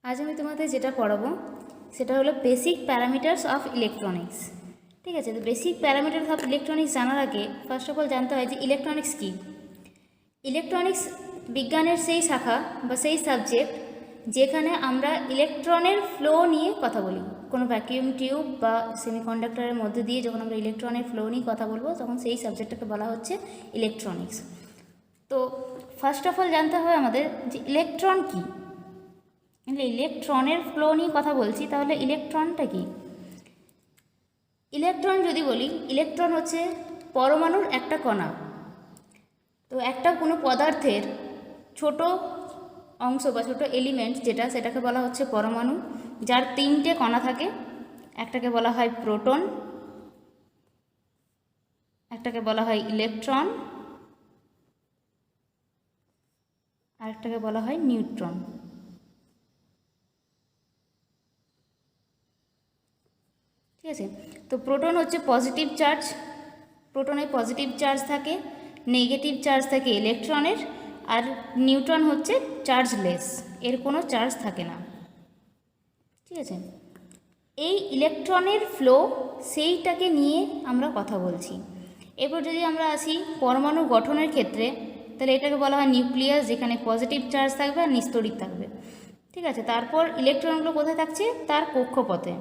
আজ আমি তোমাদের যেটা পড়াবো সেটা হলো বেসিক প্যারামিটার্স অফ ইলেকট্রনিক্স। ঠিক আছে, তো বেসিক প্যারামিটার্স অফ ইলেকট্রনিক্স জানার আগে ফার্স্ট অফ অল জানতে হয় যে ইলেকট্রনিক্স কী। ইলেকট্রনিক্স বিজ্ঞানের সেই শাখা বা সেই সাবজেক্ট যেখানে আমরা ইলেকট্রনের ফ্লো নিয়ে কথা বলি। কোনো ভ্যাকিউম টিউব বা সেমিকন্ডাক্টরের মধ্যে দিয়ে যখন আমরা ইলেকট্রনের ফ্লো নিয়ে কথা বলবো তখন সেই সাবজেক্টটাকে বলা হচ্ছে ইলেকট্রনিক্স। তো ফার্স্ট অফ অল জানতে হবে আমাদের যে ইলেকট্রন কী। ইলেকট্রনের ফ্লো নিয়ে কথা বলছি, তাহলে ইলেকট্রনটা কি? ইলেকট্রন যদি বলি, ইলেকট্রন হচ্ছে পরমাণুর একটা কণা। তো একটা কোনো পদার্থের ছোট অংশ বা ছোট এলিমেন্ট যেটা, সেটাকে বলা হচ্ছে পরমাণু, যার 3টে কণা থাকে। একটাকে বলা হয় প্রোটন, একটাকে বলা হয় ইলেকট্রন, আর একটাকে বলা হয় নিউট্রন। ঠিক আছে, তো প্রোটন হচ্ছে পজিটিভ চার্জ, প্রোটনে পজিটিভ চার্জ থাকে, নেগেটিভ চার্জ থাকে ইলেকট্রনের, আর নিউট্রন হচ্ছে চার্জলেস, এর কোনো চার্জ থাকে না। ঠিক আছে, এই ইলেকট্রনের ফ্লো সেইটাকে নিয়ে আমরা কথা বলছি। এরপর যদি আমরা আসি পরমাণু গঠনের ক্ষেত্রে, তাহলে এটাকে বলা হয় নিউক্লিয়াস, যেখানে পজিটিভ চার্জ থাকবে আর নিস্তড়িত থাকবে। ঠিক আছে, তারপর ইলেকট্রনগুলো কোথায় থাকছে? তার কক্ষপথে।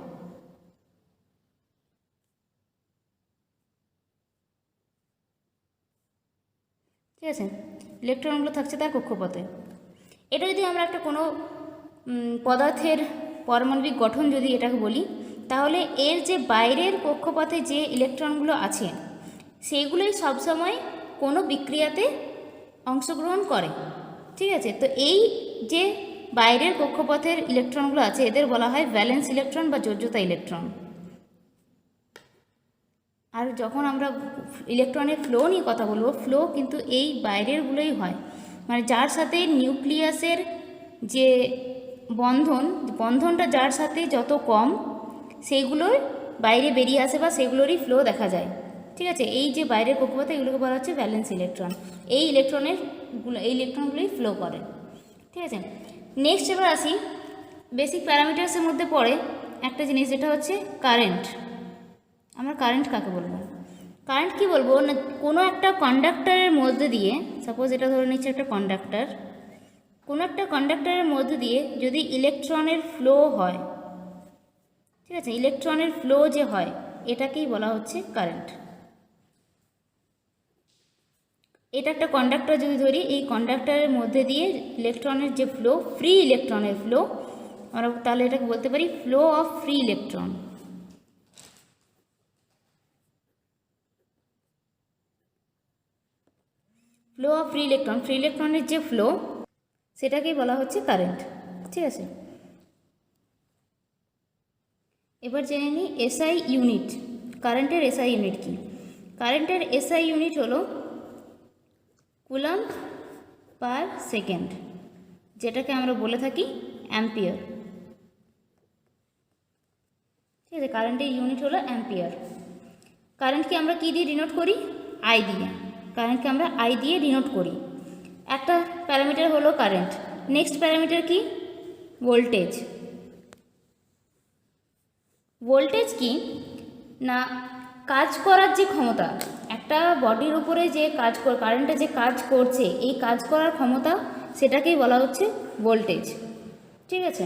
ঠিক আছে, ইলেকট্রনগুলো থাকছে তার কক্ষপথে। এটা যদি আমরা একটা কোনো পদার্থের পারমাণবিক গঠন যদি এটাকে বলি, তাহলে এর যে বাইরের কক্ষপথে যে ইলেকট্রনগুলো আছে সেইগুলোই সবসময় কোনো বিক্রিয়াতে অংশগ্রহণ করে। ঠিক আছে, তো এই যে বাইরের কক্ষপথের ইলেকট্রনগুলো আছে এদের বলা হয় ভ্যালেন্স ইলেকট্রন বা যোজ্যতা ইলেকট্রন। আর যখন আমরা ইলেকট্রনের ফ্লো নিয়ে কথা বলবো, ফ্লো কিন্তু এই বাইরেরগুলোই হয়, মানে যার সাথে নিউক্লিয়াসের যে বন্ধনটা যার সাথে যত কম, সেইগুলোর বাইরে বেরিয়ে আসে বা সেগুলোরই ফ্লো দেখা যায়। ঠিক আছে, এই যে বাইরের কক্ষপথে এগুলোকে বলা হচ্ছে ভ্যালেন্স ইলেকট্রন। এই ইলেকট্রনগুলোই ফ্লো করে। ঠিক আছে, নেক্সট এবার আসি বেসিক প্যারামিটার্সের মধ্যে পড়ে একটা জিনিস, যেটা হচ্ছে কারেন্ট। আমরা কারেন্ট কাকে বলবো? কারেন্ট কি বলবো না, কোনো একটা কন্ডাক্টরের মধ্যে দিয়ে, সাপোজ এটা ধরে নিচ্ছে একটা কন্ডাক্টর, কোনো একটা কন্ডাক্টরের মধ্যে দিয়ে যদি ইলেকট্রনের ফ্লো হয়, ঠিক আছে, ইলেকট্রনের ফ্লো যে হয় এটাকেই বলা হচ্ছে কারেন্ট। এটা একটা কন্ডাক্টর যদি ধরি, এই কন্ডাক্টরের মধ্যে দিয়ে ইলেকট্রনের যে ফ্লো, ফ্রি ইলেকট্রনের ফ্লো, আমরা তাহলে এটাকে বলতে পারি flow of free electron. Flow of free electron, free ইলেকট্রনের যে ফ্লো সেটাকেই বলা হচ্ছে কারেন্ট। ঠিক আছে, এবার জেনে নিই এসআই ইউনিট। কারেন্টের এসআই ইউনিট কি? কারেন্টের এসআই ইউনিট হলো কুলম্ব পার সেকেন্ড, যেটাকে আমরা বলে থাকি অ্যাম্পিয়ার। ঠিক আছে, কারেন্টের ইউনিট হলো অ্যাম্পিয়ার। কারেন্টকে আমরা কী দিয়ে ডিনোট করি? আই দিয়ে। কারেন্টকে আমরা আই দিয়ে ডিনোট করি। একটা প্যারামিটার হলো কারেন্ট। নেক্সট প্যারামিটার কি? ভোল্টেজ। ভোল্টেজ কি না, কাজ করার যে ক্ষমতা, একটা বডির উপরে যে কারেন্টে যে কাজ করছে, এই কাজ করার ক্ষমতা, সেটাকেই বলা হচ্ছে ভোল্টেজ। ঠিক আছে,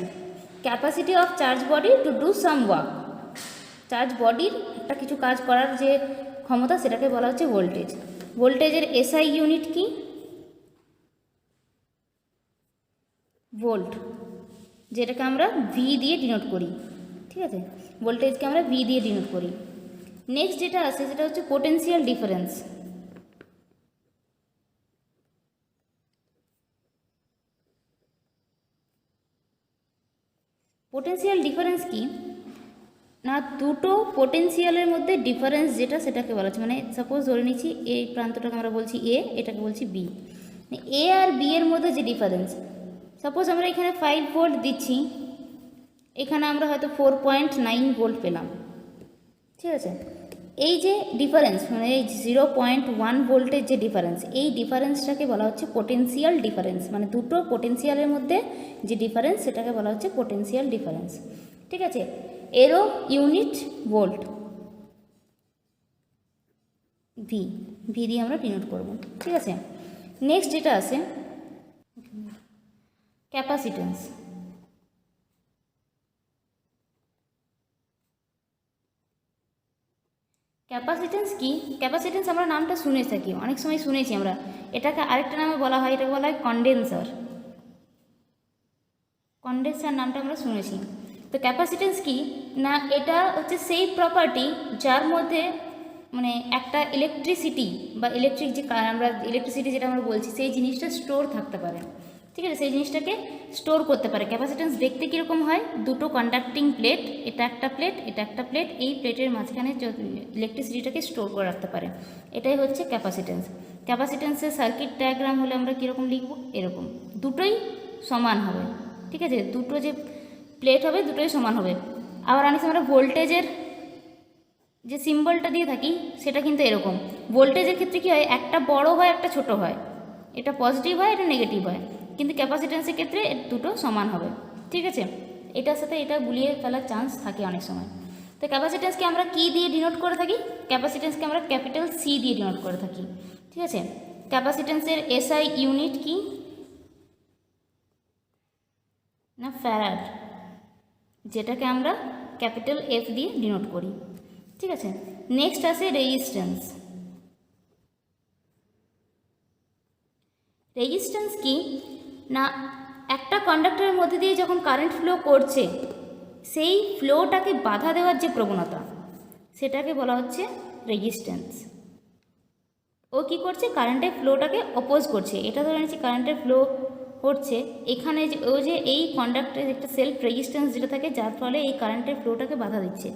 capacity of charge body to do some work, charge বডির একটা কিছু কাজ করার যে ক্ষমতা, সেটাকে বলা হচ্ছে ভোল্টেজ। ভোল্টেজের এসআই ইউনিট কি? ভোল্ট, যেটাকে আমরা ভি দিয়ে ডিনোট করি। ঠিক আছে, ভোল্টেজকে আমরা ভি দিয়ে ডিনোট করি। নেক্সট যেটা আছে সেটা হচ্ছে পোটেনশিয়াল ডিফারেন্স। পোটেনশিয়াল ডিফারেন্স কি না, দুটো পোটেনশিয়ালের মধ্যে ডিফারেন্স যেটা, সেটাকে বলা হচ্ছে, মানে সাপোজ ধরে নিচ্ছি এই প্রান্তটাকে আমরা বলছি এ, এটাকে বলছি বি। এ আর বি এর মধ্যে যে ডিফারেন্স, সাপোজ আমরা এখানে 5 ভোল্ট দিচ্ছি, এখানে আমরা হয়তো 4.9 ভোল্ট পেলাম। ঠিক আছে, এই যে ডিফারেন্স মানে এই 0.1 ভোল্টের যে ডিফারেন্স, এই ডিফারেন্সটাকে বলা হচ্ছে পোটেনশিয়াল ডিফারেন্স, মানে দুটো পোটেনশিয়ালের মধ্যে যে ডিফারেন্স সেটাকে বলা হচ্ছে পোটেনশিয়াল ডিফারেন্স। ঠিক আছে, এরও ইউনিট ভোল্ট, ভি, ভি দিয়ে আমরা ডিনোট করব। ঠিক আছে, নেক্সট যেটা আছে ক্যাপাসিটেন্স। ক্যাপাসিটেন্স কি? ক্যাপাসিটেন্স আমরা নামটা শুনে থাকি, অনেক সময় শুনেছি আমরা, এটাকে আরেকটা নামে বলা হয়, এটাকে বলা হয় কন্ডেন্সার। কন্ডেন্সার নামটা আমরা শুনেছি। তো ক্যাপাসিটেন্স কি না, এটা হচ্ছে সেই প্রপার্টি যার মধ্যে মানে একটা ইলেকট্রিসিটি বা ইলেকট্রিক যে আমরা ইলেকট্রিসিটি যেটা আমরা বলছি সেই জিনিসটা স্টোর থাকতে পারে। ঠিক আছে, সেই জিনিসটাকে স্টোর করতে পারে। ক্যাপাসিটেন্স দেখতে কীরকম হয়, দুটো কন্ডাক্টিং প্লেট, এটা একটা প্লেট, এটা একটা প্লেট, এই প্লেটের মাঝখানে ইলেকট্রিসিটিটাকে স্টোর করে রাখতে পারে, এটাই হচ্ছে ক্যাপাসিটেন্স। ক্যাপাসিটেন্সের সার্কিট ডায়াগ্রাম হলে আমরা কীরকম লিখব, এরকম, দুটোই সমান হবে। ঠিক আছে, দুটো যে প্লেট হবে দুটোই সমান হবে। আবার অনেক সময় আমরা ভোল্টেজের যে সিম্বলটা দিয়ে থাকি সেটা কিন্তু এরকম। ভোল্টেজের ক্ষেত্রে কী হয়, একটা বড় হয় একটা ছোট হয়, এটা পজিটিভ হয় এটা নেগেটিভ হয়, কিন্তু ক্যাপাসিটেন্সের ক্ষেত্রে দুটো সমান হবে। ঠিক আছে, এটার সাথে এটা গুলিয়ে ফেলার চান্স থাকে অনেক সময়। তো ক্যাপাসিটেন্সকে আমরা কী দিয়ে ডিনোট করে থাকি, ক্যাপাসিটেন্সকে আমরা ক্যাপিটাল সি দিয়ে ডিনোট করে থাকি। ঠিক আছে, ক্যাপাসিটেন্সের এসআই ইউনিট কি না, ফ্যারাড, যেটাকে আমরা ক্যাপিটাল এফ দিয়ে ডিনোট করি। ঠিক আছে, নেক্সট আসে রেজিস্ট্যান্স। রেজিস্ট্যান্স কি না, একটা কন্ডাক্টরের মধ্যে দিয়ে যখন কারেন্ট ফ্লো করছে সেই ফ্লোটাকে বাধা দেওয়ার যে প্রবণতা সেটাকে বলা হচ্ছে রেজিস্ট্যান্স। ও কি করছে, কারেন্টের ফ্লোটাকে অপোজ করছে। এটা ধরে নিচ্ছি কারেন্টের ফ্লো হচ্ছে, এখানে যে ও যে এই কন্ডাক্টরের একটা সেলফ রেজিস্ট্যান্স যেটা থাকে যার ফলে এই কারেন্টের ফ্লোটাকে বাধা দিচ্ছে,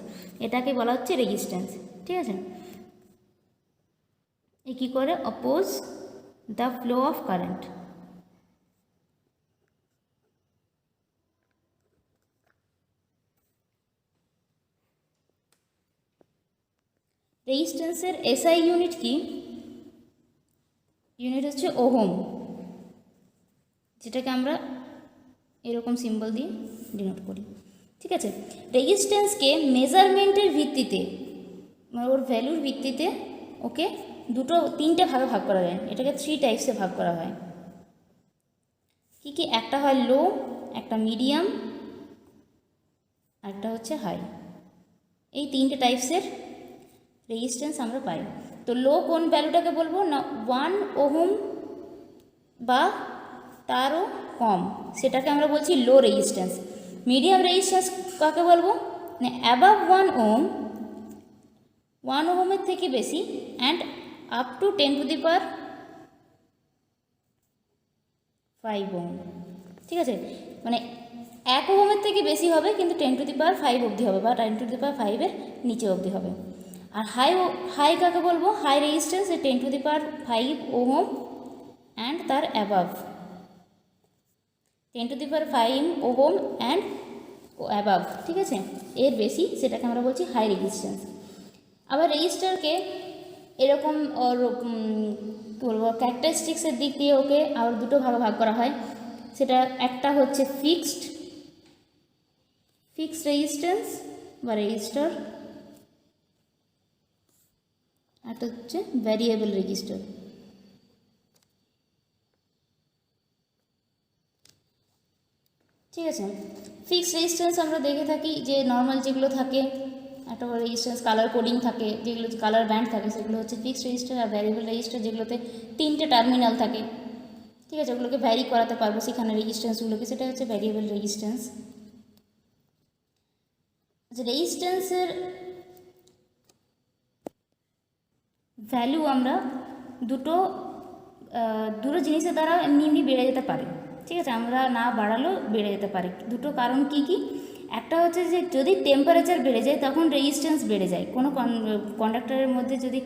এটাকে বলা হচ্ছে রেজিস্ট্যান্স। ঠিক আছে, এ কী করে, oppose the flow of current. রেজিস্ট্যান্সের এসআই ইউনিট কি, ইউনিট হচ্ছে ওহম, যেটাকে আমরা এরকম সিম্বল দিয়ে ডিনোট করি। ঠিক আছে, রেজিস্ট্যান্সকে মেজারমেন্টের ভিত্তিতে মানে ওর ভ্যালুর ভিত্তিতে ওকে তিনটে ভাগে ভাগ করা যায়, এটাকে 3 টাইপসে ভাগ করা হয়। কি কি, একটা হয় লো, একটা মিডিয়াম, একটা হচ্ছে হাই। এই তিনটে টাইপসের রেজিস্ট্যান্স আমরা পাই। তো লো কোন ভ্যালুটাকে বলবো না, 1 ওহম বা তারও কম, সেটাকে আমরা বলছি লো রেজিস্ট্যান্স। মিডিয়াম রেজিস্ট্যান্স কাকে বলবো না, অ্যাবাভ 1 ওহম, 1 ওহমের থেকে বেশি, অ্যান্ড আপ টু 10⁵ ওহম। ঠিক আছে, মানে 1 ওহমের থেকে বেশি হবে কিন্তু 10⁵ অবধি হবে, বা 10⁵ এর নিচে অবধি হবে। আর হাই কাকে বলবো, হাই রেজিস্ট্যান্স 10⁵ ওহম অ্যান্ড তার অ্যাবাভ, 10⁵ ওহম অ্যান্ড অ্যাবাভ। ঠিক আছে, এর বেশি সেটাকে আমরা বলছি হাই রেজিস্ট্যান্স। আবার রেজিস্টারকে এরকম ওর কী বলবো ক্যারেক্টারিস্টিক্সের দিক দিয়ে ওকে আবার দুটো ভাগে ভাগ করা হয়। সেটা একটা হচ্ছে ফিক্সড রেজিস্ট্যান্স বা রেজিস্টার, একটা হচ্ছে ভ্যারিয়েবল রেজিস্টার। ঠিক আছে, ফিক্সড রেজিস্ট্যান্স আমরা দেখে থাকি যে নর্মাল যেগুলো থাকে একটা রেজিস্ট্যান্স কালার কোডিং থাকে, যেগুলো কালার ব্যান্ড থাকে সেগুলো হচ্ছে ফিক্সড রেজিস্টার। আর ভ্যারিয়েবল রেজিস্টার যেগুলোতে 3টে টার্মিনাল থাকে, ঠিক আছে, ওগুলোকে ভ্যারি করাতে পারবো সেখানে রেজিস্ট্যান্সগুলোকে, সেটা হচ্ছে ভ্যারিয়েবল রেজিস্ট্যান্স। আচ্ছা, রেজিস্ট্যান্সের ভ্যালু আমরা দুটো জিনিসের দ্বারা এমনি বেড়ে যেতে পারে। ঠিক আছে, আমরা না বাড়ালেও বেড়ে যেতে পারে। দুটো কারণ কি কি, একটা হচ্ছে যে যদি টেম্পারেচার বেড়ে যায় তখন রেজিস্ট্যান্স বেড়ে যায়। কোনো কন্ডাক্টরের মধ্যে যদি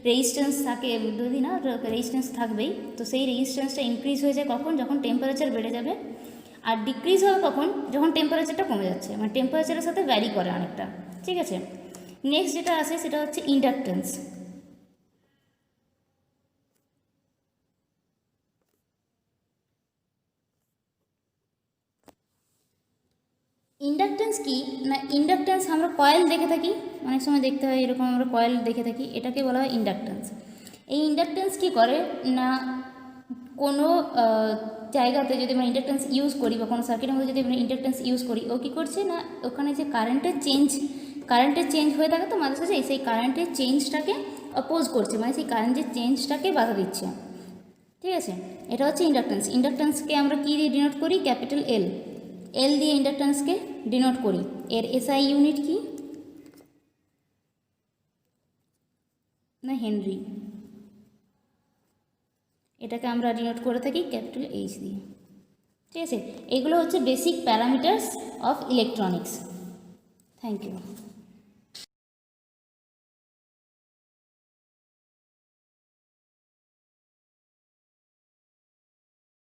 রেজিস্ট্যান্স থাকে, যদি না রেজিস্ট্যান্স থাকবেই, তো সেই রেজিস্ট্যান্সটা ইনক্রিজ হয়ে যায় কখন, যখন টেম্পারেচার বেড়ে যাবে। আর ডিক্রিজ হবে কখন, যখন টেম্পারেচারটা কমে যাচ্ছে, মানে টেম্পারেচারের সাথে ভ্যারি করে অনেকটা। ঠিক আছে, নেক্সট যেটা আছে সেটা হচ্ছে ইন্ডাকটেন্স। ইন্ডাকটেন্স কি না, ইন্ডাকটেন্স আমরা কয়েল দেখে থাকি, অনেক সময় দেখতে হয় এরকম আমরা কয়েল দেখে থাকি, এটাকে বলা হয় ইন্ডাকটেন্স। এই ইন্ডাকটেন্স কি করে না, কোনো জায়গাতে যদি আমরা ইন্ডাকটেন্স ইউজ করি বা কোনো সার্কিটের মধ্যে যদি আমরা ইন্ডাকটেন্স ইউজ করি, ও কী করছে না ওখানে যে কারেন্টের চেঞ্জ হয়ে থাকে তো মাঝে সাঝে, সেই কারেন্টের চেঞ্জটাকে অপোজ করছে, মানে সেই কারেন্টের চেঞ্জটাকে বাধা দিচ্ছে। ঠিক আছে, এটা হচ্ছে ইন্ডাকটেন্স। ইন্ডাকটেন্সকে আমরা কী দিয়ে ডিনোট করি? ক্যাপিটাল এল দিয়ে ইন্ডাকটেন্সকে ডিনোট করি। এর এসআই ইউনিট কি না হেনরি, এটাকে আমরা ডিনোট করে থাকি ক্যাপিটাল এইচ দিয়ে। ঠিক আছে, এগুলো হচ্ছে basic parameters of electronics. Thank you.